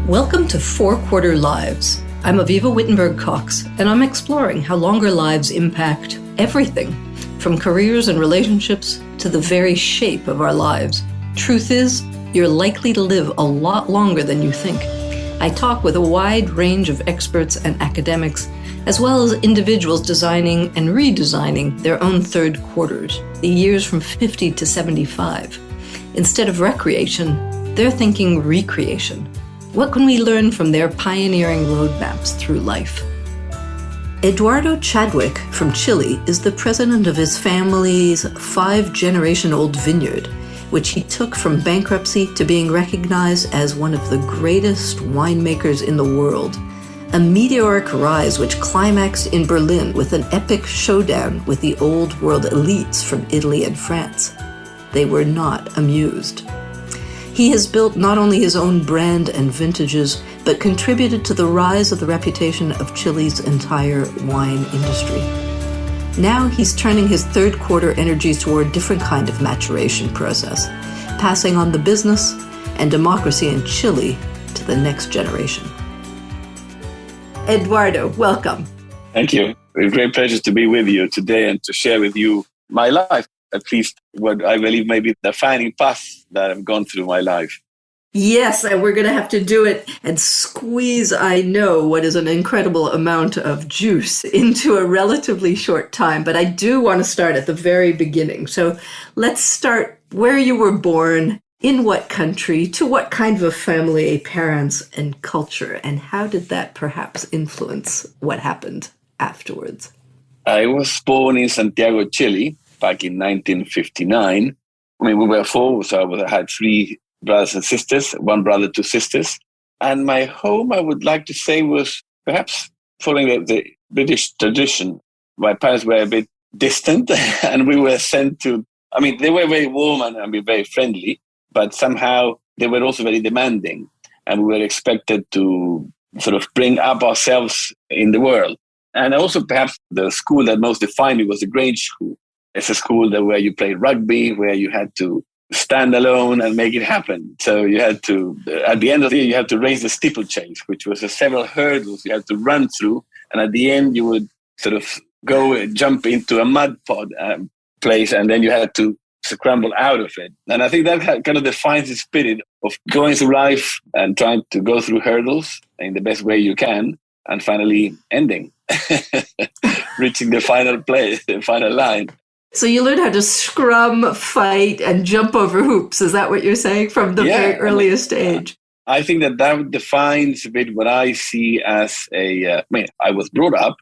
Welcome to 4-Quarter Lives. I'm Avivah Wittenberg-Cox, and I'm exploring how longer lives impact everything, from careers and relationships to the very shape of our lives. Truth is, you're likely to live a lot longer than you think. I talk with a wide range of experts and academics, as well as individuals designing and redesigning their own third quarters, the years from 50 to 75. Instead of recreation, they're thinking recreation. What can we learn from their pioneering roadmaps through life? Eduardo Chadwick from Chile is the president of his family's 5-generation-old vineyard, which he took from bankruptcy to being recognized as one of the greatest winemakers in the world. A meteoric rise which climaxed in Berlin with an epic showdown with the old world elites from Italy and France. They were not amused. He has built not only his own brand and vintages, but contributed to the rise of the reputation of Chile's entire wine industry. Now he's turning his third quarter energies toward a different kind of maturation process, passing on the business and democracy in Chile to the next generation. Eduardo, welcome. Thank you. It's a great pleasure to be with you today and to share with you my life, at least what I believe may be the defining path that I've gone through my life. Yes, and we're going to have to do it and squeeze, I know, what is an incredible amount of juice into a relatively short time. But I do want to start at the very beginning. So let's start where you were born, in what country, to what kind of a family, parents, and culture, and how did that perhaps influence what happened afterwards? I was born in Santiago, Chile, back in 1959. We were 4, so I had 3 brothers and sisters, 1 brother, 2 sisters. And my home, I would like to say, was perhaps following the British tradition. My parents were a bit distant and we were sent to, they were very warm and very friendly, but somehow they were also very demanding. And we were expected to sort of bring up ourselves in the world. And also perhaps the school that most defined me was the Grange School. It's a school where you played rugby, where you had to stand alone and make it happen. So you had to, at the end of the year, you had to raise the steeplechase, which was several hurdles you had to run through. And at the end, you would sort of jump into a mud pod place, and then you had to scramble out of it. And I think that kind of defines the spirit of going through life and trying to go through hurdles in the best way you can, and finally ending, reaching the final place, the final line. So you learned how to scrum, fight, and jump over hoops. Is that what you're saying from the very earliest age? I think that defines a bit what I see as I was brought up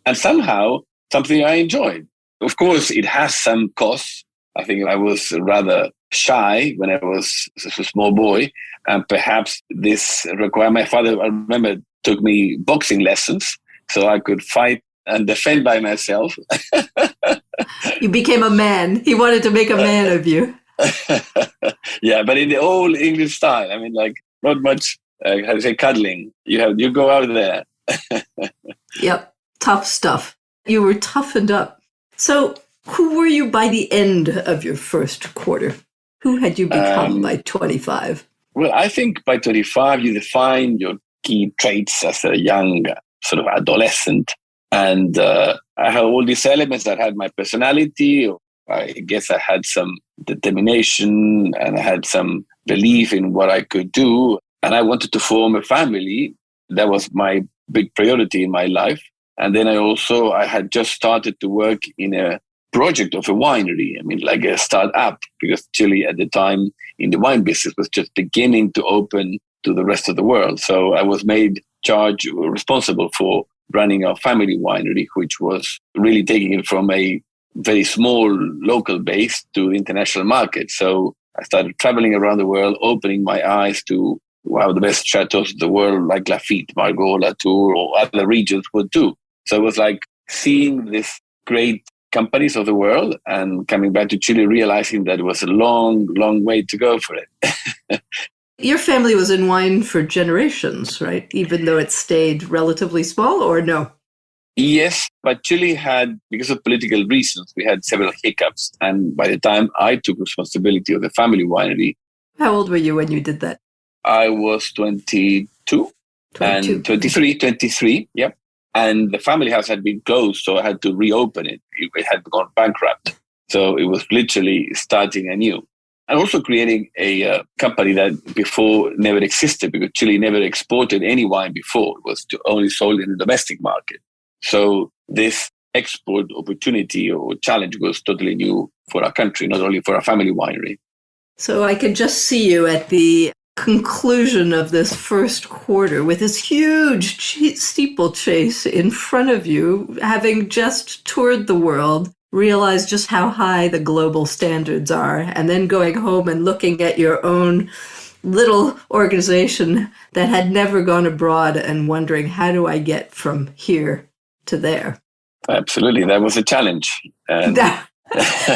and somehow something I enjoyed. Of course, it has some costs. I think I was rather shy when I was a small boy. And perhaps this required my father, I remember, took me boxing lessons so I could fight and defend by myself. You became a man. He wanted to make a man of you. Yeah, but in the old English style. Not much, cuddling. You go out there. Yep, tough stuff. You were toughened up. So who were you by the end of your first quarter? Who had you become by 25? Well, I think by 25, you define your key traits as a young sort of adolescent. And I had all these elements that had my personality. I guess I had some determination and I had some belief in what I could do. And I wanted to form a family. That was my big priority in my life. And then I had just started to work in a project of a winery. Like a startup, because Chile at the time in the wine business was just beginning to open to the rest of the world. So I was made responsible for running a family winery, which was really taking it from a very small local base to the international market. So I started traveling around the world, opening my eyes to how the best chateaus of the world, like Lafite, Margaux, Latour, or other regions would do. So it was like seeing these great companies of the world and coming back to Chile, realizing that it was a long, long way to go for it. Your family was in wine for generations, right? Even though it stayed relatively small, or no? Yes, but Chile had, because of political reasons, we had several hiccups. And by the time I took responsibility of the family winery... How old were you when you did that? I was 22 22 and 23, yep. And the family house had been closed, so I had to reopen it. It had gone bankrupt. So it was literally starting anew. And also creating a company that before never existed, because Chile never exported any wine before. It was only sold in the domestic market. So this export opportunity or challenge was totally new for our country, not only for our family winery. So I could just see you at the conclusion of this first quarter with this huge steeplechase in front of you, having just toured the world, realize just how high the global standards are, and then going home and looking at your own little organization that had never gone abroad and wondering, how do I get from here to there? Absolutely. That was a challenge. And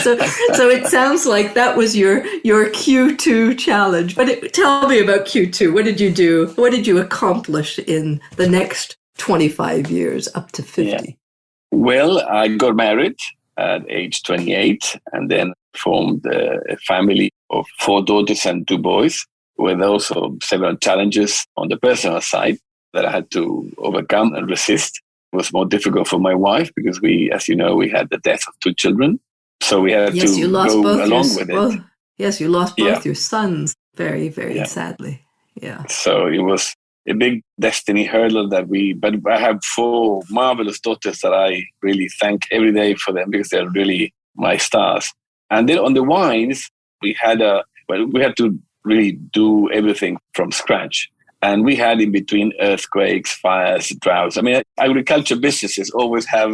so it sounds like that was your Q2 challenge. But tell me about Q2. What did you do? What did you accomplish in the next 25 years up to 50? Yeah. Well, I got married at age 28 and then formed a family of 4 daughters and 2 boys, with also several challenges on the personal side that I had to overcome and resist. It was more difficult for my wife because we, as you know, we had the death of 2 children. So we had to go along with it. Yes, you lost both your sons very, very sadly. Yeah. So it was a big destiny hurdle but I have 4 marvelous daughters that I really thank every day for them because they're really my stars. And then on the wines, we had to really do everything from scratch. And we had in between earthquakes, fires, droughts. I mean, agriculture businesses always have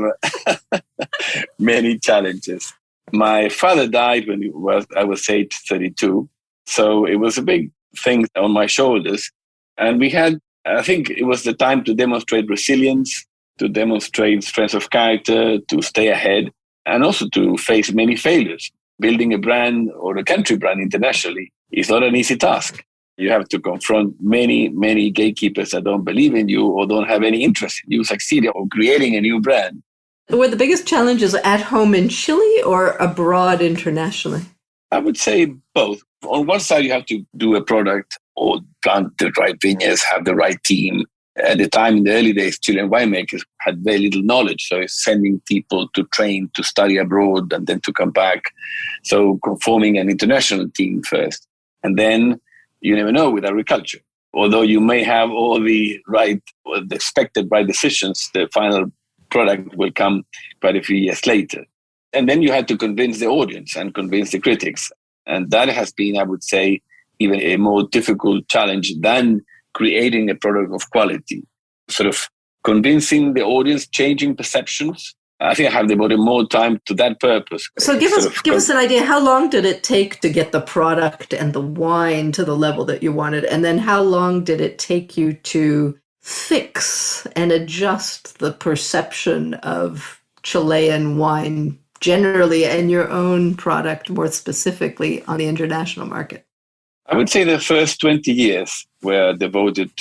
many challenges. My father died when I was age 32. So it was a big thing on my shoulders. And I think it was the time to demonstrate resilience, to demonstrate strength of character, to stay ahead, and also to face many failures. Building a brand or a country brand internationally is not an easy task. You have to confront many, many gatekeepers that don't believe in you or don't have any interest in you succeeding or creating a new brand. Were the biggest challenges at home in Chile or abroad internationally? I would say both. On one side, you have to do a product or plant the right vineyards, have the right team. At the time, in the early days, Chilean winemakers had very little knowledge. So it's sending people to train, to study abroad, and then to come back. So forming an international team first. And then you never know with agriculture. Although you may have all the expected right decisions, the final product will come quite a few years later. And then you had to convince the audience and convince the critics. And that has been, I would say, even a more difficult challenge than creating a product of quality. Sort of convincing the audience, changing perceptions. I think I have devoted more time to that purpose. So give us an idea. How long did it take to get the product and the wine to the level that you wanted? And then how long did it take you to fix and adjust the perception of Chilean wine generally and your own product more specifically on the international market? I would say the first 20 years were devoted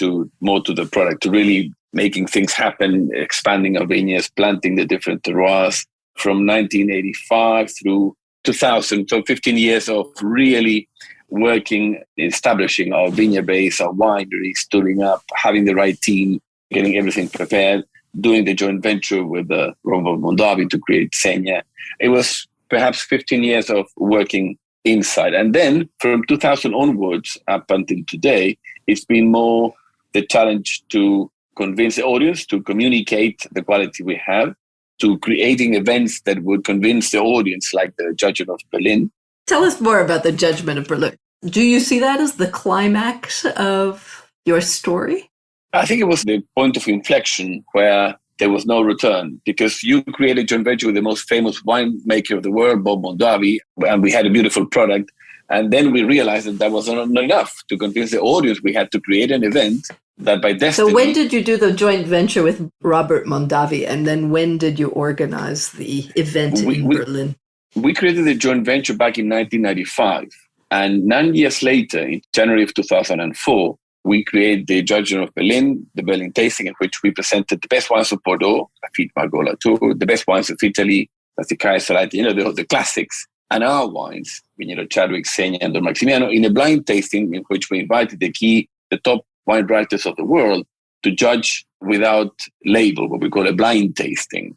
more to the product, to really making things happen, expanding our vineyards, planting the different terroirs from 1985 through 2000. So 15 years of really working, establishing our vineyard base, our winery, stooling up, having the right team, getting everything prepared, doing the joint venture with Robert Mondavi to create Senya. It was perhaps 15 years of working inside. And then from 2000 onwards, up until today, it's been more the challenge to convince the audience, to communicate the quality we have, to creating events that would convince the audience, like the Judgment of Berlin. Tell us more about the Judgment of Berlin. Do you see that as the climax of your story? I think it was the point of inflection where there was no return, because you created a joint venture with the most famous winemaker of the world, Bob Mondavi, and we had a beautiful product. And then we realized that was not enough to convince the audience. We had to create an event that by destiny... So when did you do the joint venture with Robert Mondavi? And then when did you organize the event in Berlin? We created the joint venture back in 1995. And 9 years later, in January of 2004, we created the Judgment of Berlin, the Berlin tasting, in which we presented the best wines of Bordeaux, Lafite Margaux Tour, the best wines of Italy, that's the Kaiserite, the classics, and our wines, Eduardo Chadwick, Senya, and Don Maximiano, in a blind tasting in which we invited the top wine writers of the world to judge without label, what we call a blind tasting.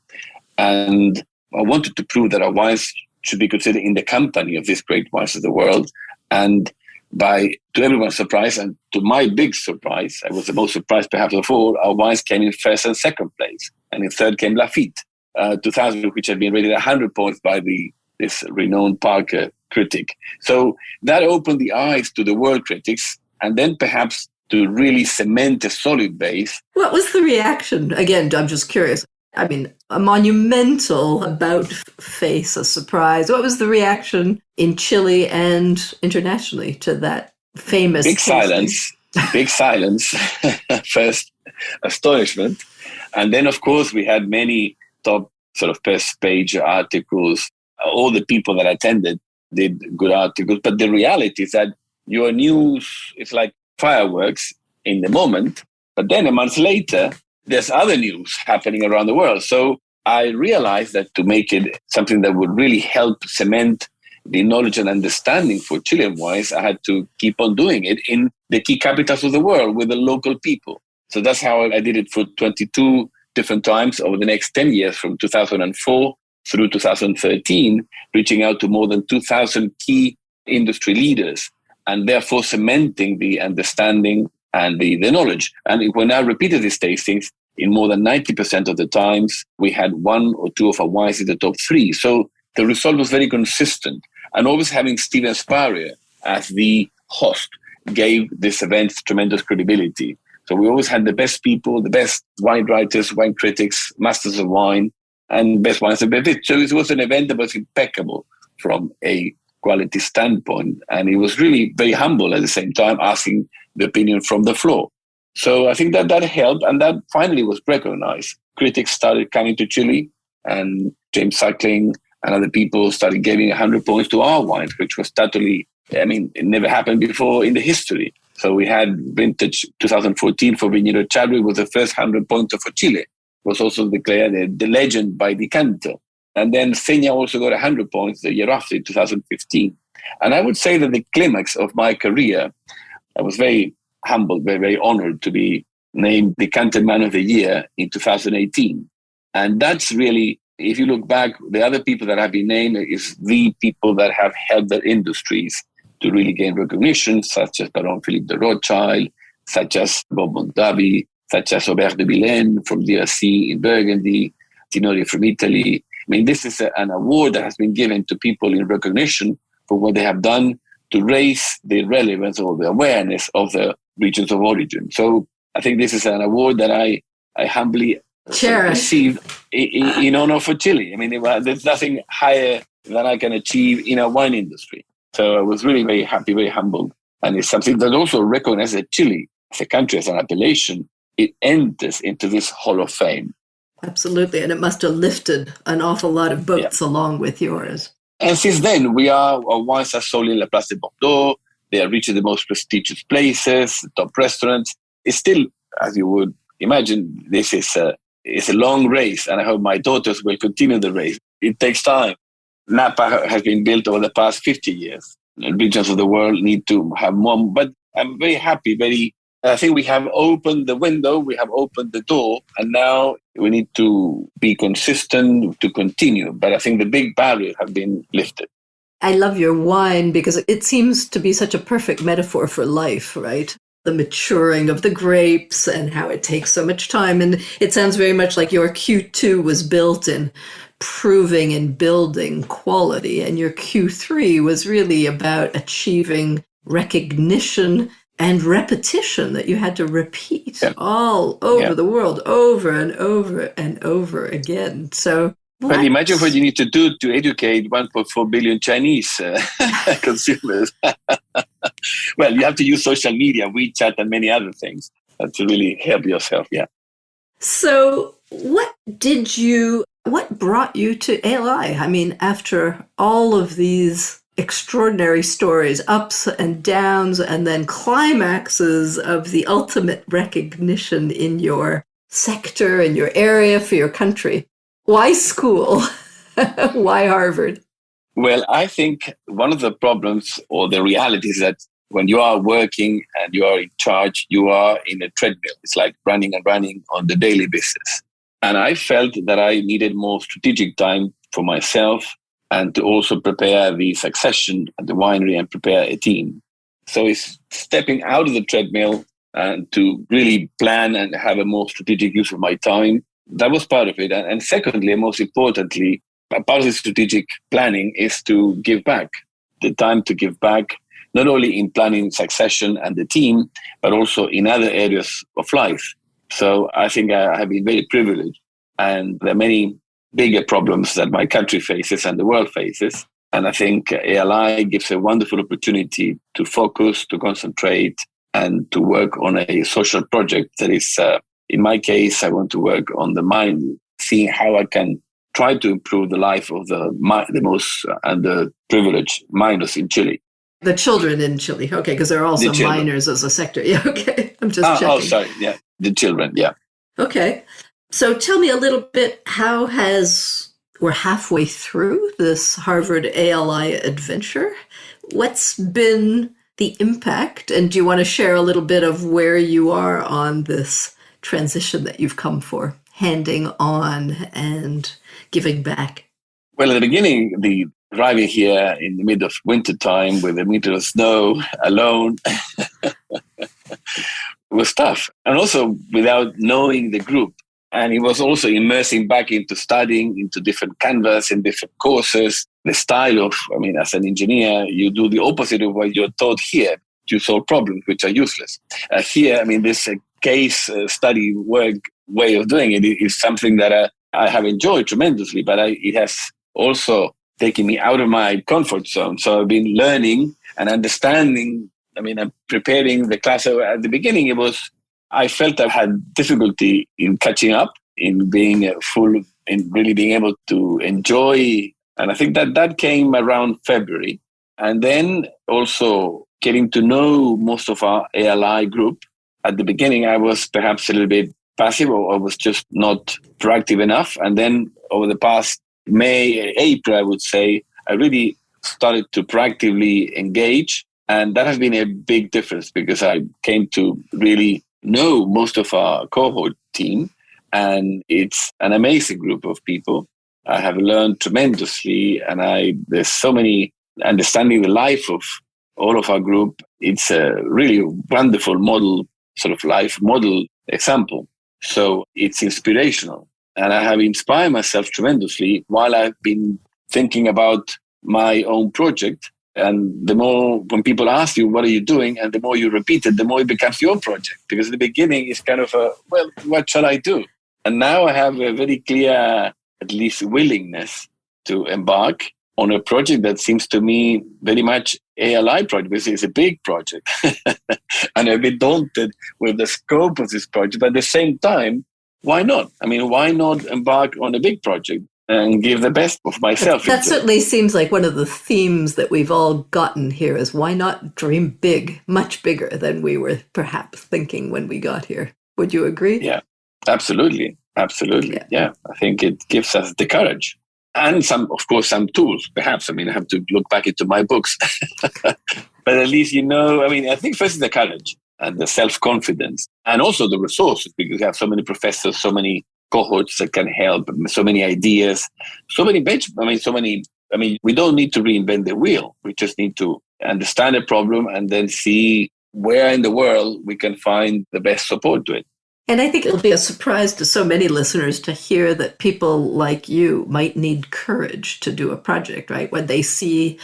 And I wanted to prove that our wines should be considered in the company of these great wines of the world. And to everyone's surprise, and to my big surprise, I was the most surprised perhaps of all, our wines came in first and second place. And in third came Lafite, 2000, which had been rated 100 points by this renowned Parker critic. So that opened the eyes to the world critics, and then perhaps to really cement a solid base. What was the reaction? Again, I'm just curious. I mean, a monumental about face, a surprise. What was the reaction in Chile and internationally to that famous Big silence. Big silence. First, astonishment. And then, of course, we had many top sort of first page articles. All the people that attended did good articles. But the reality is that your news is like fireworks in the moment. But then a month later, there's other news happening around the world. So I realized that to make it something that would really help cement the knowledge and understanding for Chilean wines, I had to keep on doing it in the key capitals of the world with the local people. So that's how I did it for 22 different times over the next 10 years, from 2004 through 2013, reaching out to more than 2,000 key industry leaders, and therefore cementing the understanding and the knowledge. And when I repeated these tastings, in more than 90% of the times, we had one or two of our wines in the top three. So the result was very consistent. And always having Steven Spurrier as the host gave this event tremendous credibility. So we always had the best people, the best wine writers, wine critics, masters of wine, and best wines of it. So it was an event that was impeccable from a quality standpoint. And it was really very humble at the same time, asking the opinion from the floor. So I think that helped, and that finally was recognized. Critics started coming to Chile, and James Suckling and other people started giving 100 points to our wines, which was totally, it never happened before in the history. So we had vintage 2014 for Eduardo Chadwick was the first 100 pointer for Chile. It was also declared the legend by Decanter. And then Seña also got 100 points the year after, 2015. And I would say that the climax of my career, I was very humbled, very, very honored to be named Decanter Man of the Year in 2018. And that's really, if you look back, the other people that have been named is the people that have helped their industries to really gain recognition, such as Baron Philippe de Rothschild, such as Bob Mondavi, such as Aubert de Vilaine from DRC in Burgundy, Tinori from Italy. This is an award that has been given to people in recognition for what they have done to raise the relevance or the awareness of the regions of origin. So I think this is an award that I humbly received in honor for Chile. There's nothing higher than I can achieve in a wine industry. So I was really very happy, very humbled. And it's something that also recognizes that Chile, as a country, as an appellation, it enters into this Hall of Fame. Absolutely. And it must have lifted an awful lot of boats along with yours. And since then, our wines are sold in La Place de Bordeaux. They are reaching the most prestigious places, the top restaurants. It's still, as you would imagine, this is a long race, and I hope my daughters will continue the race. It takes time. Napa has been built over the past 50 years. The regions of the world need to have more, but I'm very happy, I think we have opened the window, we have opened the door, and now we need to be consistent to continue. But I think the big barriers have been lifted. I love your wine because it seems to be such a perfect metaphor for life, right? The maturing of the grapes and how it takes so much time. And it sounds very much like your Q2 was built in proving and building quality, and your Q3 was really about achieving recognition and repetition, that you had to repeat all over the world, over and over and over again. So, but imagine what you need to do to educate 1.4 billion Chinese consumers. Well, you have to use social media, WeChat, and many other things to really help yourself. Yeah. So, what brought you to ALI? After all of these extraordinary stories, ups and downs, and then climaxes of the ultimate recognition in your sector, in your area, for your country. Why school? Why Harvard? Well, I think one of the problems or the reality is that when you are working and you are in charge, you are in a treadmill. It's like running and running on the daily basis. And I felt that I needed more strategic time for myself and to also prepare the succession at the winery and prepare a team. So it's stepping out of the treadmill and to really plan and have a more strategic use of my time. That was part of it. And secondly, and most importantly, part of the strategic planning is to give back. The time to give back, not only in planning succession and the team, but also in other areas of life. So I think I have been very privileged. And there are many bigger problems that my country faces and the world faces. And I think ALI gives a wonderful opportunity to focus, to concentrate, and to work on a social project that is, in my case, I want to work on the mind, seeing how I can try to improve the life of the most underprivileged minors in Chile. The children in Chile. Okay, because there are also minors as a sector. Yeah, okay. I'm just checking. Oh, sorry. Yeah, the children. Yeah. Okay. So tell me a little bit, we're halfway through this Harvard ALI adventure. What's been the impact? And do you want to share a little bit of where you are on this transition that you've come for, handing on and giving back? Well, at the beginning, the driving here in the middle of winter time with a meter of snow alone was tough. And also without knowing the group. And it was also immersing back into studying, into different canvas and different courses. The style of, as an engineer, you do the opposite of what you're taught here. You solve problems which are useless. Here, this case study work way of doing it is something that I have enjoyed tremendously, but it has also taken me out of my comfort zone. So I've been learning and understanding. I'm preparing the class. At the beginning, I felt I had difficulty in catching up, in being in really being able to enjoy. And I think that came around February. And then also getting to know most of our ALI group. At the beginning, I was perhaps a little bit passive, or I was just not proactive enough. And then over the past April, I would say, I really started to proactively engage. And that has been a big difference because I came to really know most of our cohort team. And it's an amazing group of people. I have learned tremendously. And there's so many understanding the life of all of our group. It's a really wonderful life model example. So it's inspirational. And I have inspired myself tremendously while I've been thinking about my own project. And the more, when people ask you, what are you doing? And the more you repeat it, the more it becomes your project. Because at the beginning, it's kind of what shall I do? And now I have a very clear, at least willingness to embark on a project that seems to me very much ALI project, because it's a big project. And I'm a bit daunted with the scope of this project. But at the same time, why not? Why not embark on a big project and give the best of myself? That certainly seems like one of the themes that we've all gotten here is why not dream big, much bigger than we were perhaps thinking when we got here. Would you agree? Yeah, absolutely. Absolutely. Yeah. I think it gives us the courage and some tools, perhaps. I have to look back into my books, but at least, I think first is the courage and the self-confidence and also the resources, because we have so many professors, so many cohorts that can help, so many ideas, so many we don't need to reinvent the wheel. We just need to understand a problem and then see where in the world we can find the best support to it. And I think it'll be a surprise to so many listeners to hear that people like you might need courage to do a project, right? When they see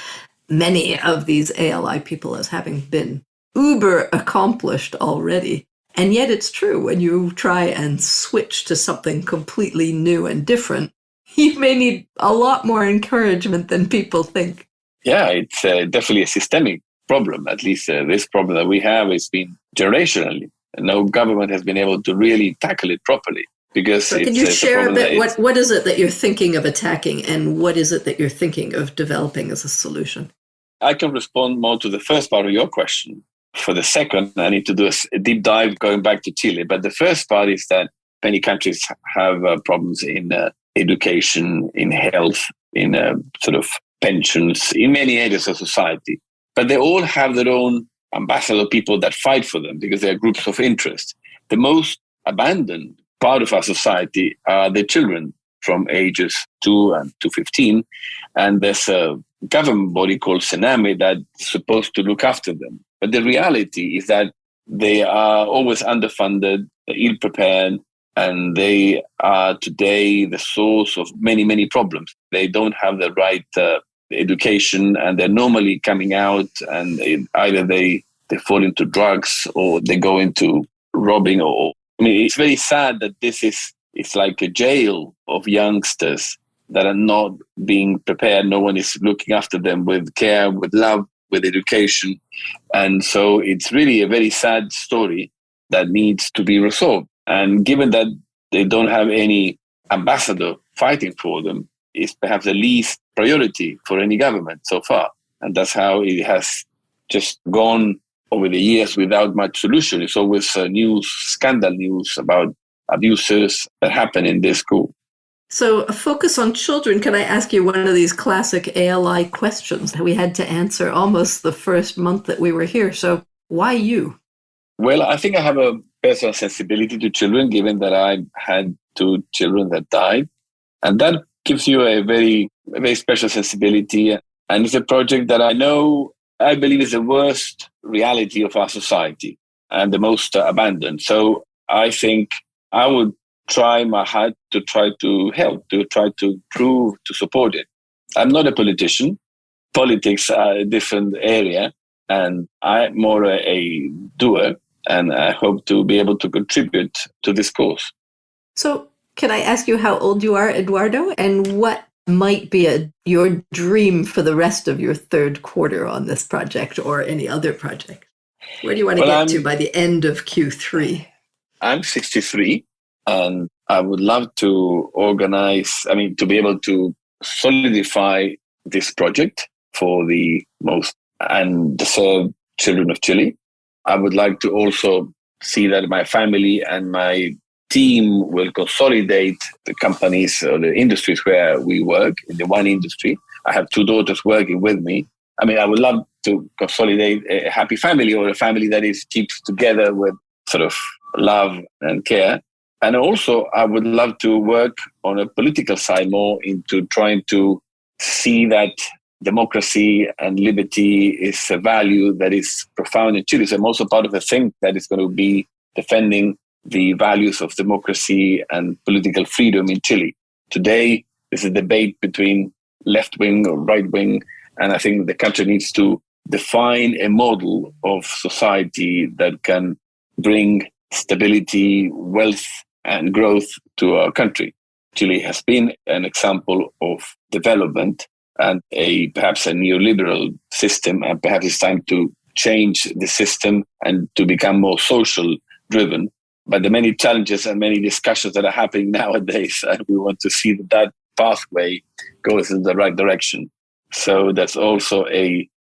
many of these ALI people as having been uber accomplished already. And yet it's true, when you try and switch to something completely new and different, you may need a lot more encouragement than people think. Yeah, it's definitely a systemic problem. At least this problem that we have has been generationally. No government has been able to really tackle it properly. So can you share a bit, what is it that you're thinking of attacking and what is it that you're thinking of developing as a solution? I can respond more to the first part of your question. For the second, I need to do a deep dive going back to Chile. But the first part is that many countries have problems in education, in health, in pensions, in many areas of society. But they all have their own ambassador people that fight for them because they are groups of interest. The most abandoned part of our society are the children from ages 2 and to 15. And there's a government body called Sename that's supposed to look after them. But the reality is that they are always underfunded, ill-prepared, and they are today the source of many, many problems. They don't have the right education, and they're normally coming out, and either they fall into drugs or they go into robbing. It's very sad that it's like a jail of youngsters that are not being prepared. No one is looking after them with care, with love, with education. And so it's really a very sad story that needs to be resolved. And given that they don't have any ambassador fighting for them, it's perhaps the least priority for any government so far. And that's how it has just gone over the years without much solution. It's always scandal news about abuses that happen in this school. So a focus on children, can I ask you one of these classic ALI questions that we had to answer almost the first month that we were here? So why you? Well, I think I have a personal sensibility to children, given that I had 2 children that died. And that gives you a very special sensibility. And it's a project that I believe is the worst reality of our society and the most abandoned. So I think I would try my hard to try to help, to try to prove, to support it. I'm not a politician. Politics are a different area, and I'm more a doer, and I hope to be able to contribute to this cause. So can I ask you how old you are, Eduardo, and what might be your dream for the rest of your third quarter on this project or any other project? Where do you want to get to by the end of Q3? I'm 63, and I would love to to be able to solidify this project for the most underserved children of Chile. I would like to also see that my family and my team will consolidate the companies or the industries where we work, in the wine industry. I have 2 daughters working with me. I would love to consolidate a happy family, or a family that keeps together with sort of love and care. And also, I would love to work on a political side more into trying to see that democracy and liberty is a value that is profound in Chile. So I'm also part of a thing that is going to be defending the values of democracy and political freedom in Chile. Today, there's a debate between left-wing or right-wing, and I think the country needs to define a model of society that can bring stability, wealth, and growth to our country. Chile has been an example of development and perhaps a neoliberal system, and perhaps it's time to change the system and to become more social-driven. But the many challenges and many discussions that are happening nowadays, and we want to see that pathway goes in the right direction. So that's also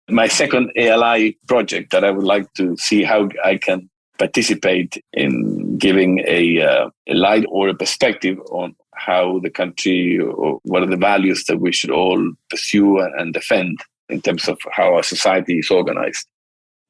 my second ALI project that I would like to see how I can participate in giving a light or a perspective on how the country, or what are the values that we should all pursue and defend in terms of how our society is organized.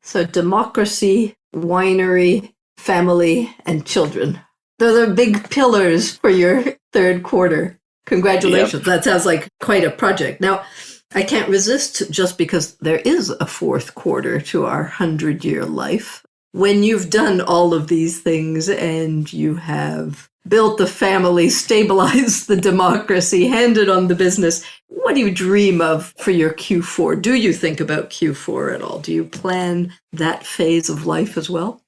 So democracy, winery, family, and children. Those are big pillars for your third quarter. Congratulations. Yep. That sounds like quite a project. Now, I can't resist, just because there is a fourth quarter to our 100-year life. When you've done all of these things and you have built the family, stabilized the democracy, handed on the business, what do you dream of for your Q4? Do you think about Q4 at all? Do you plan that phase of life as well?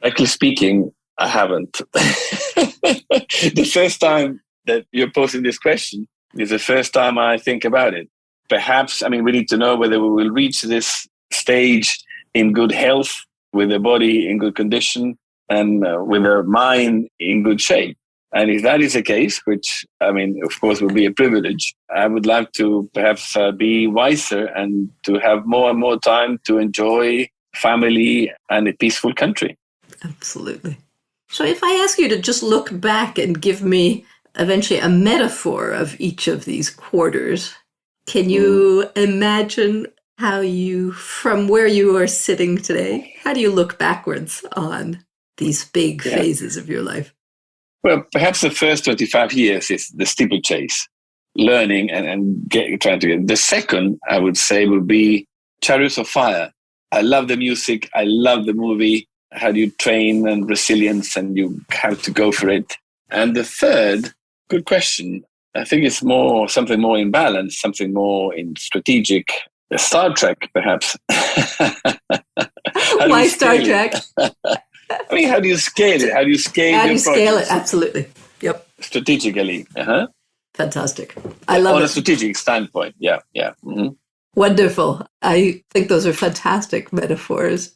Frankly speaking, I haven't. The first time that you're posing this question is the first time I think about it. Perhaps, we need to know whether we will reach this stage in good health, with the body in good condition, and with the mind in good shape. And if that is the case, which, of course, will be a privilege, I would like to perhaps be wiser and to have more and more time to enjoy family and a peaceful country. Absolutely. So if I ask you to just look back and give me eventually a metaphor of each of these quarters, can you imagine how you, from where you are sitting today, how do you look backwards on these big phases of your life? Well, perhaps the first 25 years is the steeplechase, learning and trying to get. The second, I would say, would be Chariots of Fire. I love the music. I love the movie. How do you train and resilience, and you have to go for it. And the third, good question. I think it's something more in balance, something more in strategic. Star Trek, perhaps. Why Star Trek? I mean, how do you scale it? How do you scale How do you scale it? Absolutely. Yep. Strategically. Uh-huh. Fantastic. I love it. On a strategic standpoint. Yeah. Mm-hmm. Wonderful. I think those are fantastic metaphors.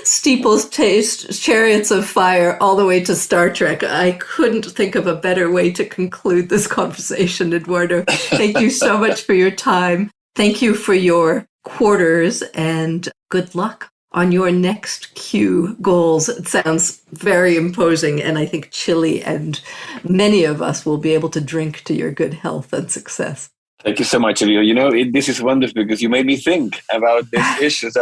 Steeples taste, Chariots of Fire, all the way to Star Trek. I couldn't think of a better way to conclude this conversation, Eduardo. Thank you so much for your time. Thank you for your quarters, and good luck on your next Q goals. It sounds very imposing, and I think Chile and many of us will be able to drink to your good health and success. Thank you so much, Elio. This is wonderful because you made me think about these issues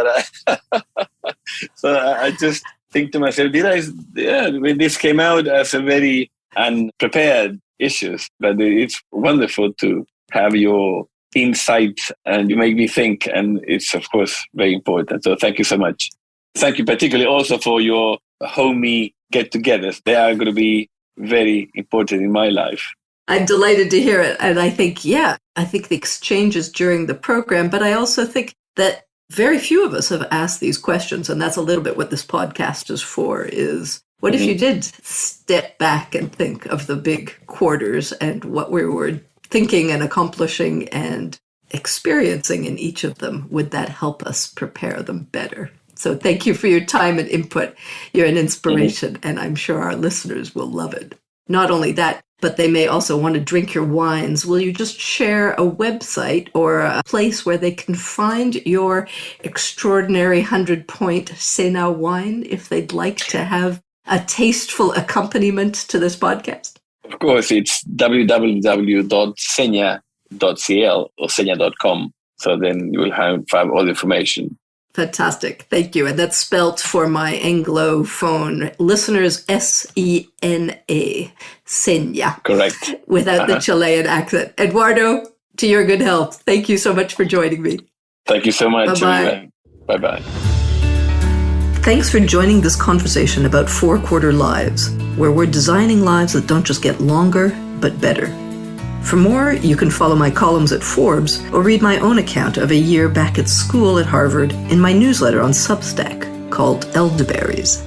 so I just think to myself, when this came out as a very unprepared issues, but it's wonderful to have your insight, and you make me think, and it's of course very important. So thank you so much. Thank you particularly also for your homey get-togethers. They are going to be very important in my life. I'm delighted to hear it. And I think the exchanges during the program, but I also think that very few of us have asked these questions. And that's a little bit what this podcast is for, is what if you did step back and think of the big quarters and what we were thinking and accomplishing and experiencing in each of them? Would that help us prepare them better? So thank you for your time and input. You're an inspiration, and I'm sure our listeners will love it. Not only that, but they may also want to drink your wines. Will you just share a website or a place where they can find your extraordinary 100-point Sena wine if they'd like to have a tasteful accompaniment to this podcast? Of course, it's www.sena.cl or sena.com. So then you will have all the information. Fantastic. Thank you. And that's spelt for my Anglophone listeners, S-E-N-A, Sena. Correct. Without the Chilean accent. Eduardo, to your good health. Thank you so much for joining me. Thank you so much. Bye-bye. Bye-bye. Thanks for joining this conversation about four-quarter lives, where we're designing lives that don't just get longer, but better. For more, you can follow my columns at Forbes or read my own account of a year back at school at Harvard in my newsletter on Substack called Elderberries.